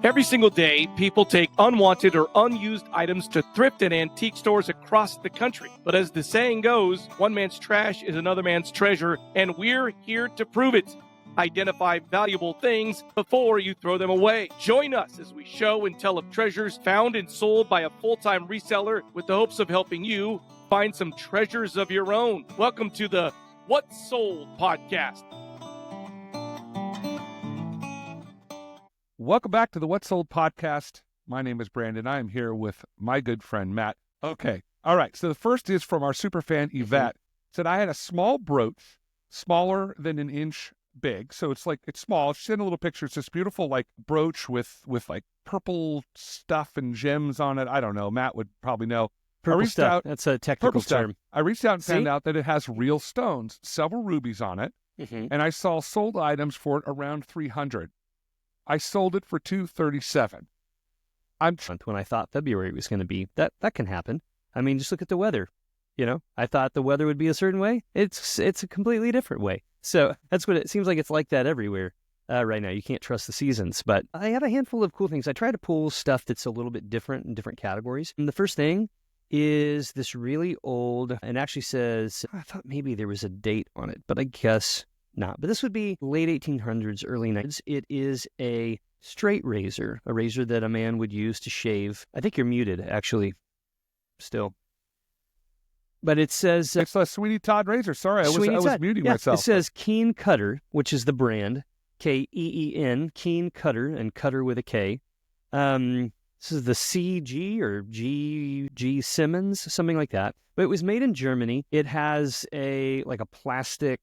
Every single day, people take unwanted or unused items to thrift and antique stores across the country. But as the saying goes, one man's trash is another man's treasure, and we're here to prove it. Identify valuable things before you throw them away. Join us as we show and tell of treasures found and sold by a full-time reseller with the hopes of helping you find some treasures of your own. Welcome to the What's Sold podcast. Welcome back to the What's Sold podcast. My name is Brandon. I am here with my good friend, Matt. Okay. All right. So the first is from our super fan, Yvette. Said, I had a small brooch, smaller than an inch big. So it's small. She sent a little picture. It's this beautiful like brooch with like purple stuff and gems on it. I don't know. Matt would probably know. Purple stuff. That's a technical term. I reached out and found out that it has real stones, several rubies on it. And I saw sold items for it around $300. I sold it for $237. When I thought February was going to be, that can happen. I mean, just look at the weather. You know, I thought the weather would be a certain way. It's a completely different way. So that's what it seems like. It's like that everywhere right now. You can't trust the seasons. But I have a handful of cool things. I try to pull stuff that's a little bit different in different categories. And the first thing is this really old, and actually says, I thought maybe there was a date on it, but I guess not. But this would be late 1800s, early 1900s. It is a straight razor, a razor that a man would use to shave. I think you're muted, actually, still. But it says... it's a Sweeney Todd razor. Sorry, I was muting myself. It says Keen Cutter, which is the brand, K-E-E-N, Keen Cutter, and Cutter with a K. This is the CG or G Simmons, something like that. But it was made in Germany. It has a plastic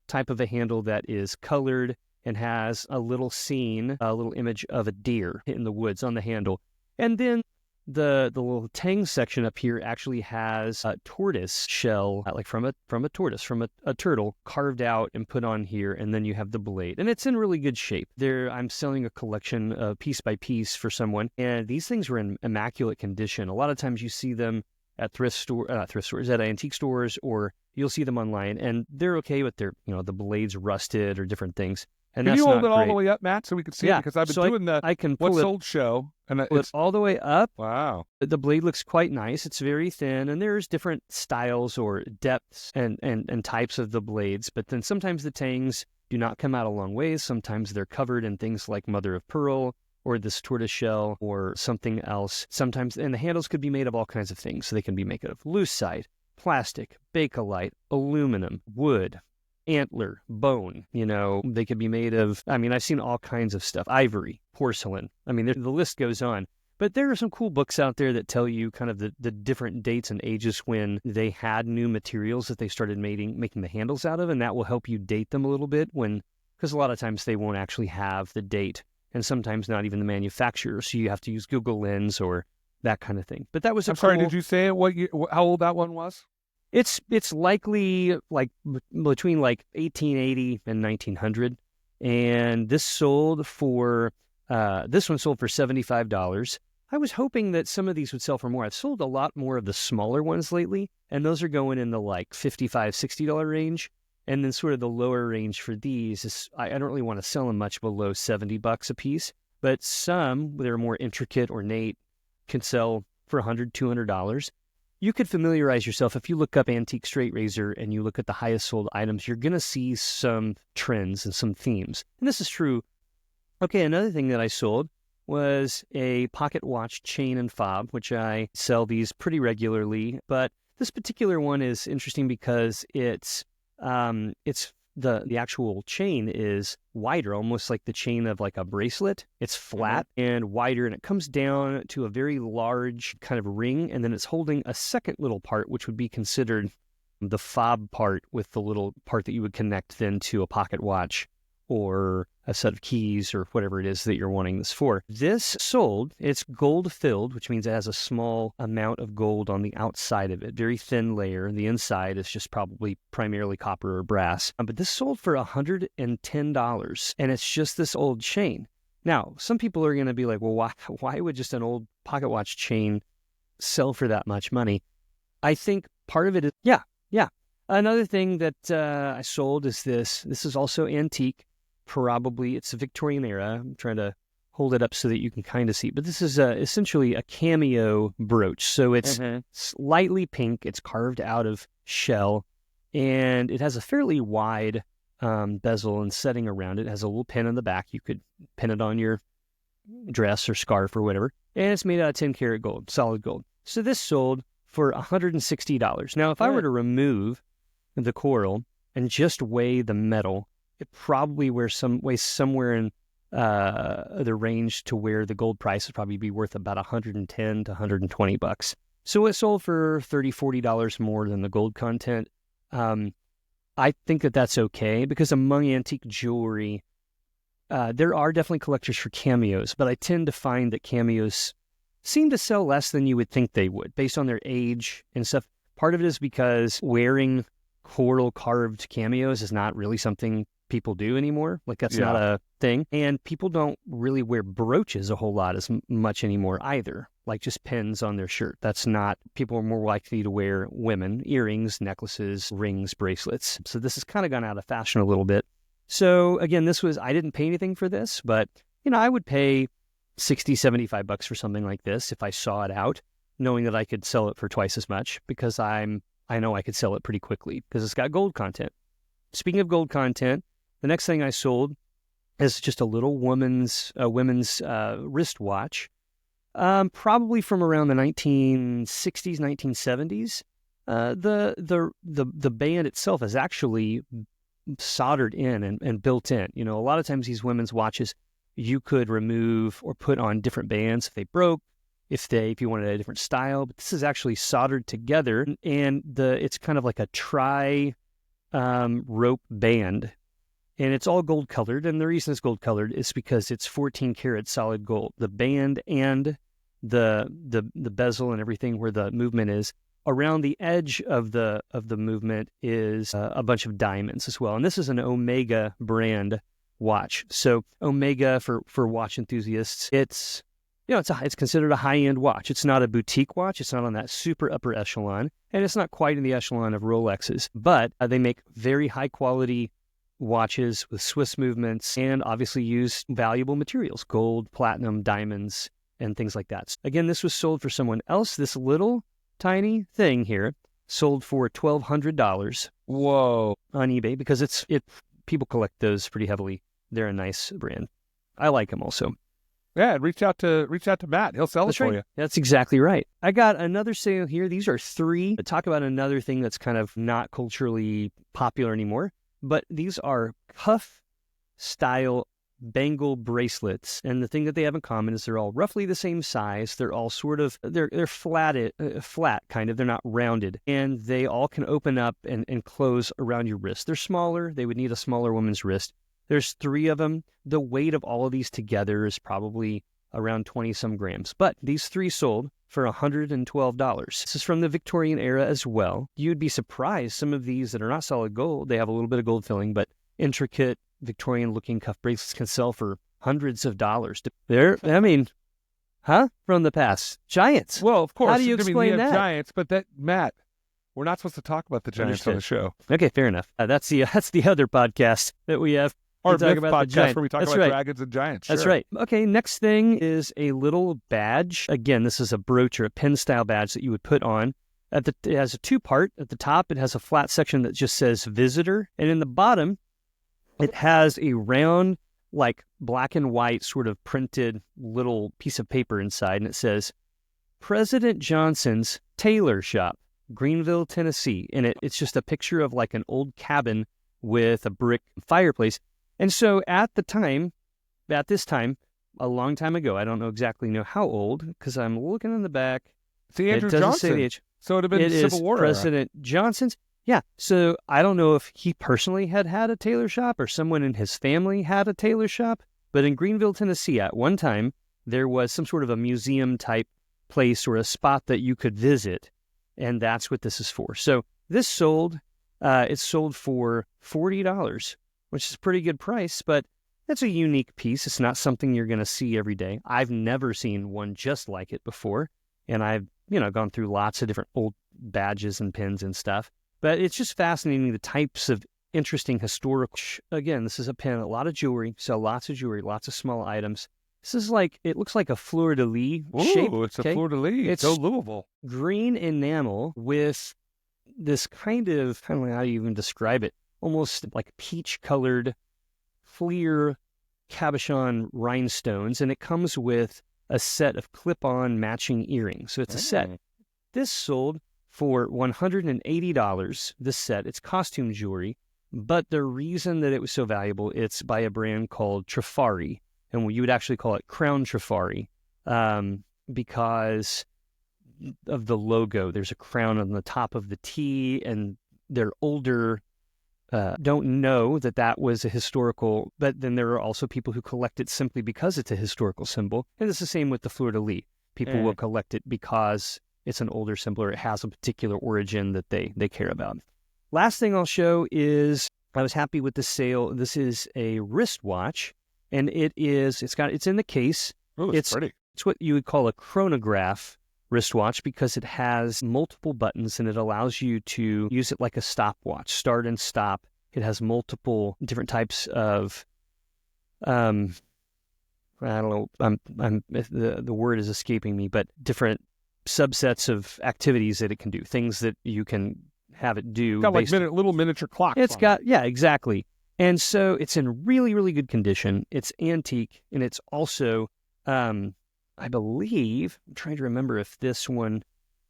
type of a handle that is colored and has a little scene, a little image of a deer in the woods on the handle. And then the little tang section up here actually has a tortoise shell, like from a tortoise, from a turtle, carved out and put on here. And then you have the blade. And it's in really good shape. I'm selling a collection piece by piece for someone. And these things were in immaculate condition. A lot of times you see them at at antique stores, or you'll see them online, and they're okay with their, the blades rusted or different things. And can that's you hold it all great. the way up, Matt, so we can see it? Because I've been doing I can What's pull Sold show, and pull it all the way up. Wow. The blade looks quite nice. It's very thin, and there's different styles or depths and types of the blades. But then sometimes the tangs do not come out a long ways. Sometimes they're covered in things like mother of pearl, or this tortoise shell, or something else. Sometimes, and the handles could be made of all kinds of things. So they can be made of lucite, plastic, Bakelite, aluminum, wood, antler, bone. They could be made of, I've seen all kinds of stuff. Ivory, porcelain. The list goes on. But there are some cool books out there that tell you kind of the different dates and ages when they had new materials that they started making the handles out of, and that will help you date them a little bit because a lot of times they won't actually have the date. And sometimes not even the manufacturer, so you have to use Google Lens or that kind of thing. But that was sorry, did you say how old that one was? It's likely between 1880 and 1900, and this sold for $75. I was hoping that some of these would sell for more. I've sold a lot more of the smaller ones lately, and those are going in the $55, $60 range. And then sort of the lower range for these is, I don't really want to sell them much below $70 a piece, but some that are more intricate, ornate, can sell for $100, $200. You could familiarize yourself. If you look up antique straight razor and you look at the highest sold items, you're going to see some trends and some themes. And this is true. Okay, another thing that I sold was a pocket watch chain and fob, which I sell these pretty regularly. But this particular one is interesting because it's the actual chain is wider, almost like the chain of like a bracelet. It's flat and wider, and it comes down to a very large kind of ring, and then it's holding a second little part, which would be considered the fob part, with the little part that you would connect then to a pocket watch or a set of keys or whatever it is that you're wanting this for. This sold, it's gold filled, which means it has a small amount of gold on the outside of it, very thin layer. The inside is just probably primarily copper or brass. But this sold for $110, and it's just this old chain. Now, some people are going to be like, well, why would just an old pocket watch chain sell for that much money? I think part of it is, yeah. Another thing that I sold is this. This is also antique. Probably it's a Victorian era. I'm trying to hold it up so that you can kind of see. But this is essentially a cameo brooch. So it's slightly pink. It's carved out of shell, and it has a fairly wide bezel and setting around it. It has a little pin on the back. You could pin it on your dress or scarf or whatever. And it's made out of 10 karat gold, solid gold. So this sold for $160. Now, if I were to remove the coral and just weigh the metal, it probably weighs somewhere in the range to where the gold price would probably be worth about $110 to $120. So it sold for $30, $40 more than the gold content. I think that that's okay, because among antique jewelry, there are definitely collectors for cameos, but I tend to find that cameos seem to sell less than you would think they would based on their age and stuff. Part of it is because wearing coral carved cameos is not really something people do anymore. Like, that's not a thing. And people don't really wear brooches a whole lot as much anymore either, like just pins on their shirt. That's not, people are more likely to wear women earrings, necklaces, rings, bracelets. So this has kind of gone out of fashion a little bit. So again, I didn't pay anything for this, but I would pay $60, $75 for something like this if I saw it out, knowing that I could sell it for twice as much, because I know I could sell it pretty quickly because it's got gold content. Speaking of gold content, the next thing I sold is just a little women's wristwatch, probably from around the 1960s, 1970s. The band itself is actually soldered in and built in. A lot of times these women's watches, you could remove or put on different bands if they broke, if you wanted a different style. But this is actually soldered together, and it's kind of like a rope band. And it's all gold colored. And the reason it's gold colored is because it's 14 karat solid gold. The band and the bezel and everything where the movement is, around the edge of the movement is a bunch of diamonds as well. And this is an Omega brand watch. So Omega, for watch enthusiasts, it's considered a high-end watch. It's not a boutique watch. It's not on that super upper echelon, and it's not quite in the echelon of Rolexes. But they make very high-quality watches with Swiss movements, and obviously use valuable materials, gold, platinum, diamonds, and things like that. Again, this was sold for someone else. This little tiny thing here sold for $1,200. Whoa. On eBay, because people collect those pretty heavily. They're a nice brand. I like them also. Yeah, reach out to Matt. He'll sell it for you. That's exactly right. I got another sale here. These are 3. Talk about another thing that's kind of not culturally popular anymore. But these are cuff-style bangle bracelets. And the thing that they have in common is they're all roughly the same size. They're all sort of, they're flat kind of. They're not rounded. And they all can open up and close around your wrist. They're smaller. They would need a smaller woman's wrist. There's 3 of them. The weight of all of these together is probably around 20-some grams. But these 3 sold for $112. This is from the Victorian era as well. You'd be surprised. Some of these that are not solid gold, they have a little bit of gold filling, but intricate Victorian-looking cuff bracelets can sell for hundreds of dollars. From the past. Giants. Well, of course. How do you explain that? Giants, but Matt, we're not supposed to talk about the Giants on the show. Okay, fair enough. That's the other podcast that we have. Or a myth about podcast where we talk about dragons and giants. That's right. Okay, next thing is a little badge. Again, this is a brooch or a pin-style badge that you would put on. It has a 2-part. At the top, it has a flat section that just says visitor. And in the bottom, it has a round, like black and white sort of printed little piece of paper inside. And it says, President Johnson's Tailor Shop, Greenville, Tennessee. And it's just a picture of like an old cabin with a brick fireplace. And so at this time, a long time ago, I don't exactly know how old, because I'm looking in the back. See, Andrew Johnson. Say the age. So it would have been Civil War era. President Johnson's. Yeah. So I don't know if he personally had a tailor shop or someone in his family had a tailor shop. But in Greenville, Tennessee, at one time, there was some sort of a museum type place or a spot that you could visit. And that's what this is for. So this sold, it sold for $40. Which is a pretty good price, but that's a unique piece. It's not something you're going to see every day. I've never seen one just like it before, and I've gone through lots of different old badges and pins and stuff. But it's just fascinating, the types of interesting historical. Again, this is a pin, a lot of jewelry, so lots of jewelry, lots of small items. This is like, it looks like a fleur-de-lis shape. Ooh, it's a fleur-de-lis. It's Go Louisville. green enamel with this kind of, I don't know how you even describe it, almost like peach-colored clear cabochon rhinestones, and it comes with a set of clip-on matching earrings. So it's a set. This sold for $180, this set. It's costume jewelry, but the reason that it was so valuable, it's by a brand called Trifari, and you would actually call it Crown Trifari, because of the logo. There's a crown on the top of the T, and they're older, don't know that that was a historical, but then there are also people who collect it simply because it's a historical symbol. And it's the same with the fleur-de-lis. People will collect it because it's an older symbol or it has a particular origin that they care about. Last thing I'll show is, I was happy with the sale. This is a wristwatch, and it's in the case. Oh, it's pretty. It's what you would call a chronograph wristwatch because it has multiple buttons and it allows you to use it like a stopwatch, start and stop. It has multiple different types of, I don't know, the word is escaping me, but different subsets of activities that it can do, things that you can have it do. It's got like little miniature clocks. It's got, yeah, exactly. And so it's in really, really good condition. It's antique, and it's also, I believe, I'm trying to remember if this one,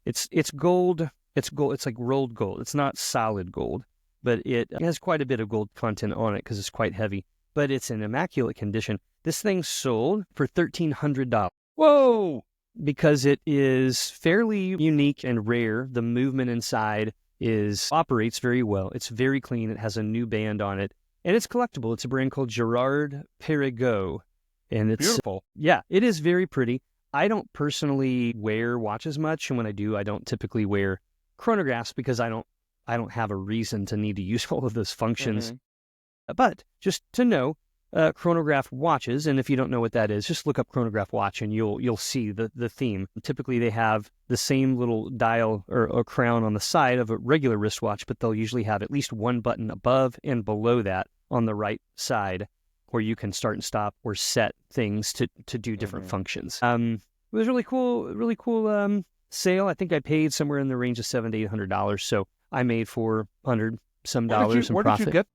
it's gold. It's gold. It's like rolled gold. It's not solid gold, but it has quite a bit of gold content on it because it's quite heavy. But it's in immaculate condition. This thing sold for $1,300. Whoa! Because it is fairly unique and rare. The movement inside operates very well. It's very clean. It has a new band on it, and it's collectible. It's a brand called Gerard Perregaux. And it's beautiful. Yeah, it is very pretty. I don't personally wear watches much, and when I do, I don't typically wear chronographs because I don't have a reason to need to use all of those functions. But just to know, chronograph watches, and if you don't know what that is, just look up chronograph watch and you'll see the theme. Typically, they have the same little dial or crown on the side of a regular wristwatch, but they'll usually have at least one button above and below that on the right side, where you can start and stop or set things to do different functions. It was really cool sale. I think I paid somewhere in the range of $700 to $800, so I made $400 some in profit. Where did you get